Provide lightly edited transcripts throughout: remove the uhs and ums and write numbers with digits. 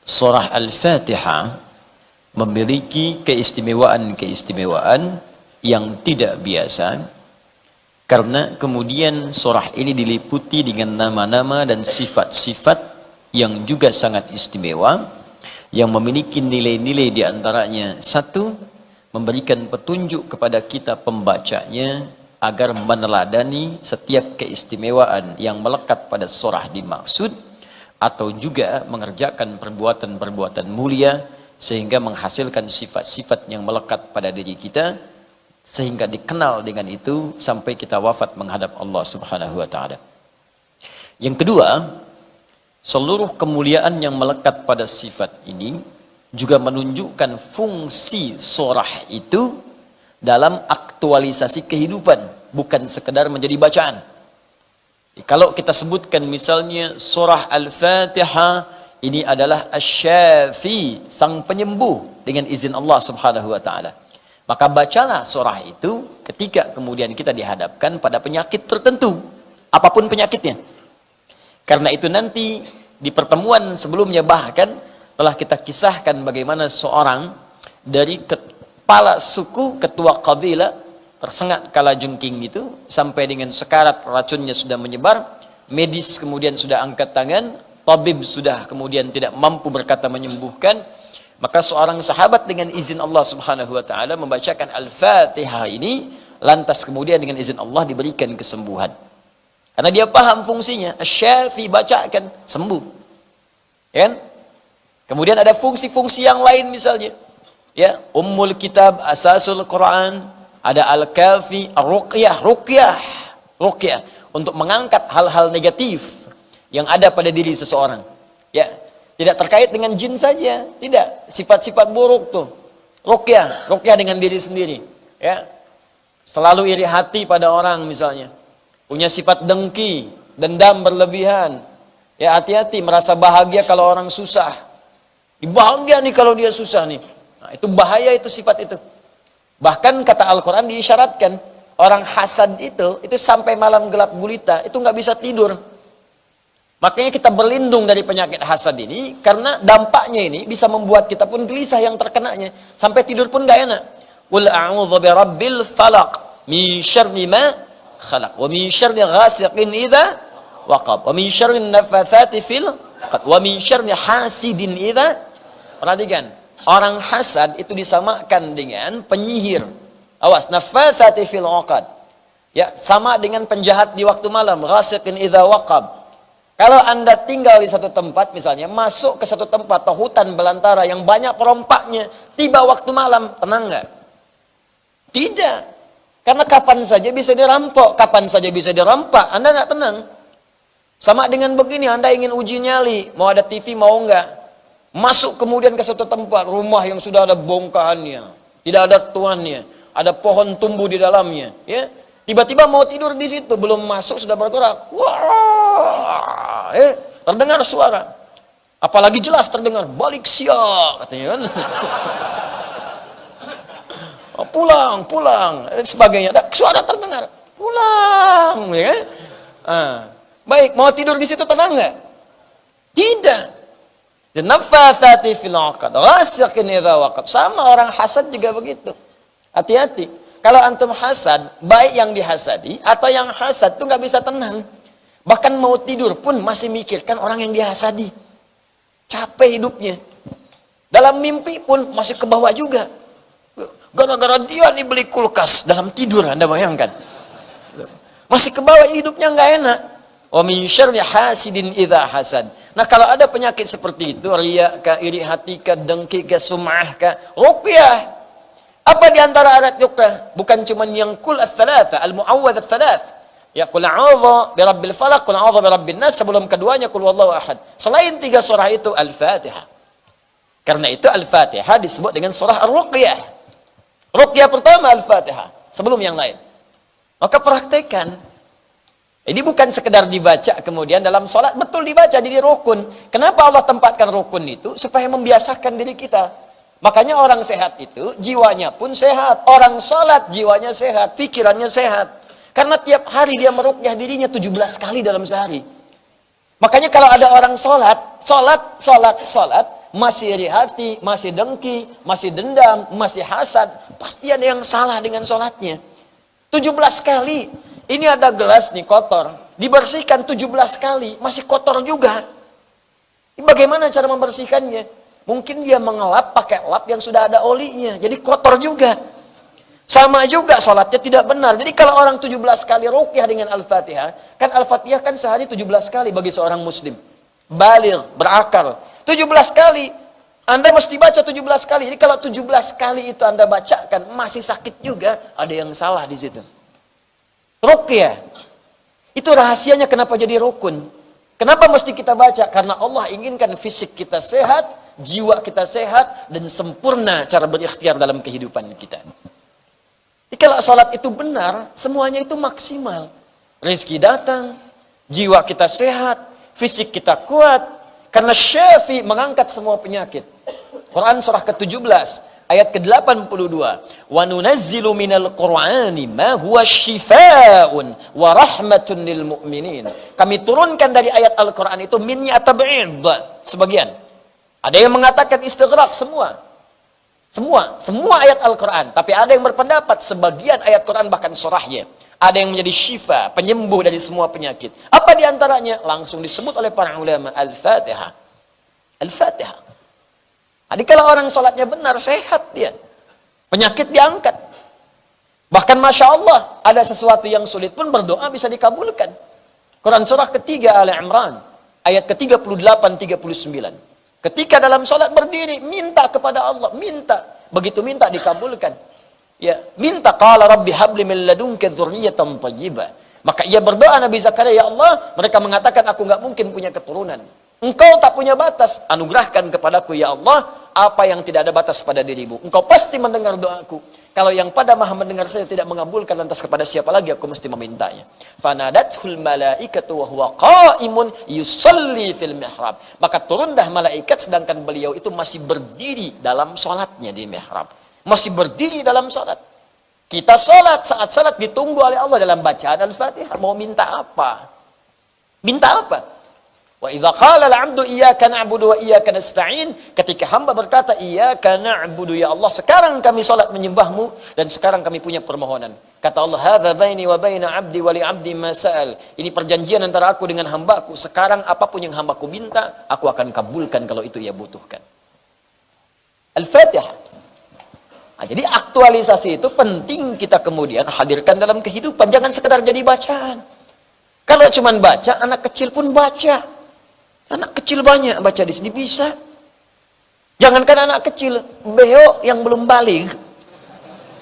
Surah Al-Fatihah memiliki keistimewaan-keistimewaan yang tidak biasa, karena kemudian surah ini diliputi dengan nama-nama dan sifat-sifat yang juga sangat istimewa, yang memiliki nilai-nilai diantaranya. Satu, memberikan petunjuk kepada kita pembacanya agar meneladani setiap keistimewaan yang melekat pada surah dimaksud, atau juga mengerjakan perbuatan-perbuatan mulia sehingga menghasilkan sifat-sifat yang melekat pada diri kita, sehingga dikenal dengan itu sampai kita wafat menghadap Allah Subhanahu wa taala. Yang kedua, seluruh kemuliaan yang melekat pada sifat ini juga menunjukkan fungsi surah itu dalam aktualisasi kehidupan, bukan sekedar menjadi bacaan. Kalau kita sebutkan misalnya surah Al-Fatihah ini adalah Asy-Syafi, sang penyembuh dengan izin Allah Subhanahu wa taala. Maka bacalah surah itu ketika kemudian kita dihadapkan pada penyakit tertentu, apapun penyakitnya. Karena itu nanti di pertemuan sebelumnya bahkan telah kita kisahkan bagaimana seorang dari kepala suku, ketua kabilah tersengat kalajengking itu sampai dengan sekarat, racunnya sudah menyebar, medis kemudian sudah angkat tangan, tabib sudah kemudian tidak mampu berkata menyembuhkan. Maka seorang sahabat dengan izin Allah Subhanahu wa taala membacakan Al-Fatihah ini, lantas kemudian dengan izin Allah diberikan kesembuhan. Karena dia paham fungsinya, Asy-Syafi, bacakan sembuh. Ya kan? Kemudian ada fungsi-fungsi yang lain misalnya. Ya, Ummul Kitab, Asasul Quran, ada Al-Kafi, Ar-Ruqyah, Ruqyah untuk mengangkat hal-hal negatif yang ada pada diri seseorang. Ya, tidak terkait dengan jin saja, tidak, sifat-sifat buruk tuh. Ruqyah dengan diri sendiri. Ya, selalu iri hati pada orang misalnya, punya sifat dengki, dendam berlebihan. Ya, hati-hati, merasa bahagia kalau orang susah. Bahagia nih kalau dia susah nih. Nah, itu bahaya, itu sifat itu. Bahkan kata Al-Quran diisyaratkan, orang hasad itu sampai malam gelap gulita, itu nggak bisa tidur. Makanya kita berlindung dari penyakit hasad ini, karena dampaknya ini bisa membuat kita pun gelisah yang terkenanya. Sampai tidur pun nggak enak. Qul a'udzu birabbil falaq, min syarri ma khalaq, wa min syarri ghasiqin idza waqab, wa min syarri naffatsati fil 'uqad, wa min syarri hasidin idza. Perhatikan, orang hasad itu disamakan dengan penyihir. Awas, naffatsati fil 'uqad. Ya, sama dengan penjahat di waktu malam, ghasiqin idza waqab. Kalau Anda tinggal di satu tempat misalnya, masuk ke satu tempat atau hutan belantara yang banyak perompaknya, tiba waktu malam, tenang nggak? Tidak. Karena kapan saja bisa dirampok, kapan saja bisa dirampak, Anda nggak tenang. Sama dengan begini, Anda ingin uji nyali, mau ada TV mau nggak? Masuk kemudian ke satu tempat, rumah yang sudah ada bongkahannya, tidak ada tuannya, ada pohon tumbuh di dalamnya, ya. Tiba-tiba mau tidur di situ, belum masuk sudah bergerak. Wah, terdengar suara. Apalagi jelas terdengar, balik siap, katanya kan. Oh, pulang, dan sebagainya. Suara terdengar, pulang, ya kan? Baik, mau tidur di situ tenang nggak? Tidak. Dan naffatsati fil 'uqad, ghasiqin idza waqab. Sama orang hasad juga begitu. Hati-hati. Kalau antum hasad, baik yang dihasadi atau yang hasad itu nggak bisa tenang. Bahkan mau tidur pun masih mikirkan orang yang dihasadi. Capek hidupnya. Dalam mimpi pun masih ke bawah juga. Gara-gara dia nih beli kulkas dalam tidur, Anda bayangkan. Masih ke bawah, hidupnya nggak enak. Wa min syarri hasidin idza hasad. Nah, kalau ada penyakit seperti itu, riya ka, iri hati ka, dengki ka, sum'ah ka, ruqyah. Apa di antara alat ruqyah? Bukan cuma yang kul ats-tsalatsa, al-mu'awwadz ats-tsalaats. Ya, qul a'udzu birabbil falaq, qul a'udzu birabbin nas, sebelum keduanya qul huwallahu ahad. Selain 3 surah itu Al-Fatihah. Karena itu Al-Fatihah disebut dengan surah Ar-Ruqyah. Ruqyah pertama Al-Fatihah, sebelum yang lain. Maka praktekkan. Ini bukan sekedar dibaca kemudian dalam sholat, betul dibaca jadi rukun. Kenapa Allah tempatkan rukun itu? Supaya membiasakan diri kita. Makanya orang sehat itu jiwanya pun sehat. Orang sholat jiwanya sehat, pikirannya sehat. Karena tiap hari dia meruqyah dirinya 17 kali dalam sehari. Makanya kalau ada orang sholat, masih iri hati, masih dengki, masih dendam, masih hasad, pasti ada yang salah dengan sholatnya. 17 kali, ini ada gelas nih kotor, dibersihkan 17 kali, masih kotor juga. Bagaimana cara membersihkannya? Mungkin dia mengelap pakai lap yang sudah ada olinya, jadi kotor juga. Sama juga sholatnya tidak benar. Jadi kalau orang 17 kali ruqyah dengan Al-Fatihah, kan Al-Fatihah kan sehari 17 kali bagi seorang muslim. Baligh, berakal. 17 kali. Anda mesti baca 17 kali. Jadi kalau 17 kali itu Anda bacakan, masih sakit juga, ada yang salah di situ. Ruqyah. Itu rahasianya kenapa jadi rukun. Kenapa mesti kita baca? Karena Allah inginkan fisik kita sehat, jiwa kita sehat, dan sempurna cara berikhtiar dalam kehidupan kita. Jadi kalau sholat itu benar, semuanya itu maksimal. Rezeki datang, jiwa kita sehat, fisik kita kuat. Karena Syafi mengangkat semua penyakit. Quran surah ke-17 ayat ke-82. Wa nunazzilu minal Qur'ani ma huwa syifaa'un wa rahmatun lil mu'minin. Kami turunkan dari ayat Al-Qur'an itu minnya tab'id sebagian. Ada yang mengatakan istighraq semua. Semua ayat Al-Qur'an, tapi ada yang berpendapat sebagian ayat Quran bahkan surahnya ada yang menjadi syifa, penyembuh dari semua penyakit. Apa diantaranya? Langsung disebut oleh para ulama, Al-Fatihah. Al-Fatihah. Jadi kalau orang sholatnya benar, sehat dia. Penyakit diangkat. Bahkan Masya Allah, ada sesuatu yang sulit pun berdoa bisa dikabulkan. Quran surah ketiga Al-Imran, ayat ke-38-39. Ketika dalam sholat berdiri, minta kepada Allah, minta. Begitu minta dikabulkan. Ya, minta qala rabbi habli min ladunka dzurriyyatan thayyibah. Maka ia berdoa Nabi Zakaria, ya Allah, mereka mengatakan aku nggak mungkin punya keturunan. Engkau tak punya batas, anugerahkan kepadaku ya Allah apa yang tidak ada batas pada dirimu. Engkau pasti mendengar doaku. Kalau yang pada Maha mendengar saya tidak mengabulkan, lantas kepada siapa lagi aku mesti memintanya? Fanadathul malaikatu wa huwa qaimun yusalli fil mihrab. Maka turunlah malaikat sedangkan beliau itu masih berdiri dalam salatnya di mihrab. Masih berdiri dalam salat. Kita salat, saat salat ditunggu oleh Allah dalam bacaan Al-Fatihah. Mau minta apa? Minta apa? Wa idza qala al-'abdu iyyaka na'budu wa iyyaka nasta'in, ketika hamba berkata iyyaka na'budu ya Allah, sekarang kami salat menyembahmu dan sekarang kami punya permohonan. Kata Allah, hadza baini wa baina 'abdi wa li 'abdi ma sa'al. Ini perjanjian antara aku dengan hambaku. Sekarang apapun yang hambaku minta, aku akan kabulkan kalau itu ia butuhkan. Al-Fatihah. Nah, jadi aktualisasi itu penting kita kemudian hadirkan dalam kehidupan. Jangan sekedar jadi bacaan. Kalau cuma baca, anak kecil pun baca. Anak kecil banyak baca di sini bisa. Jangankan anak kecil, beo yang belum balik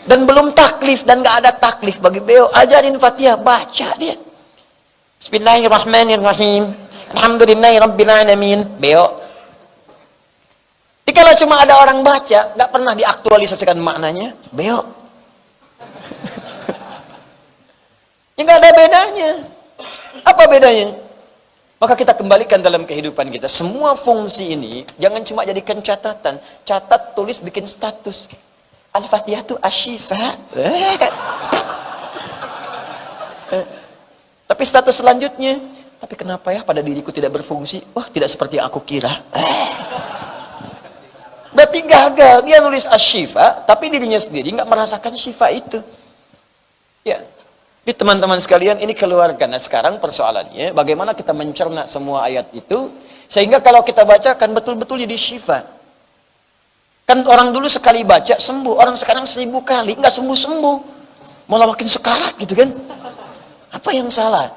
dan belum taklif dan nggak ada taklif bagi beo, ajarin Fatihah, baca dia. Bismillahirrahmanirrahim. Alhamdulillahirabbil alamin. Beo. Jadi kalau cuma ada orang baca, nggak pernah diaktualisasikan maknanya, beo. Ya nggak ada bedanya. Apa bedanya? Maka kita kembalikan dalam kehidupan kita. Semua fungsi ini, jangan cuma jadikan catatan. Catat, tulis, bikin status. Al-Fatihah itu asyifa. Tapi status selanjutnya, tapi kenapa ya pada diriku tidak berfungsi? Wah, tidak seperti yang aku kira. Berarti gagal. Dia nulis asyifa, tapi dirinya sendiri nggak merasakan syifa itu. Ya. Di teman-teman sekalian, ini keluarkan. Nah, sekarang persoalannya bagaimana kita mencerna semua ayat itu sehingga kalau kita baca kan betul-betul jadi syifa. Kan orang dulu sekali baca sembuh, orang sekarang 1000 kali nggak sembuh-sembuh, malah makin sekarat gitu kan. Apa yang salah?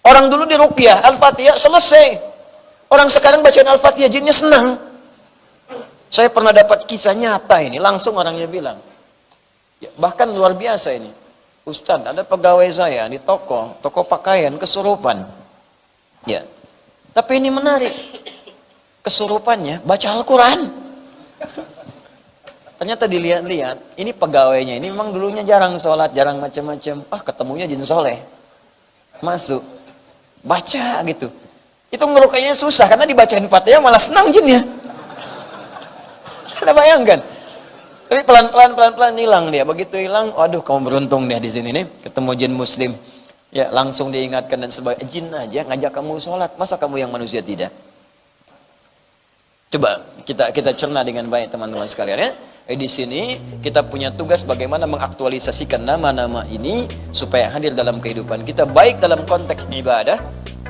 Orang dulu di ruqyah Al-Fatihah selesai, orang sekarang bacaan Al-Fatihah jinnya senang. Saya pernah dapat kisah nyata ini, langsung orangnya bilang ya, bahkan luar biasa ini. Ustaz, ada pegawai saya di toko pakaian kesurupan. Ya. Tapi ini menarik. Kesurupannya baca Al-Quran. Ternyata dilihat-lihat, ini pegawainya ini memang dulunya jarang sholat, jarang macam-macam. Ketemunya jin soleh. Masuk. Baca gitu. Itu ngelukainya susah karena dibacain Fatihah malah senang jinnya. Anda bayangkan? Tapi pelan-pelan hilang dia. Begitu hilang, waduh kamu beruntung deh di sini nih, ketemu jin muslim. Ya, langsung diingatkan dan sebagainya. Jin aja ngajak kamu sholat, masa kamu yang manusia tidak? Coba kita cerna dengan baik teman-teman sekalian ya. Di sini kita punya tugas bagaimana mengaktualisasikan nama-nama ini supaya hadir dalam kehidupan kita, baik dalam konteks ibadah,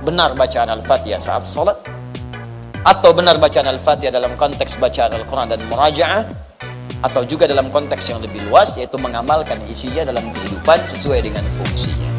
benar bacaan Al-Fatihah saat sholat, atau benar bacaan Al-Fatihah dalam konteks bacaan Al-Quran dan murajaah, atau juga dalam konteks yang lebih luas yaitu mengamalkan isinya dalam kehidupan sesuai dengan fungsinya.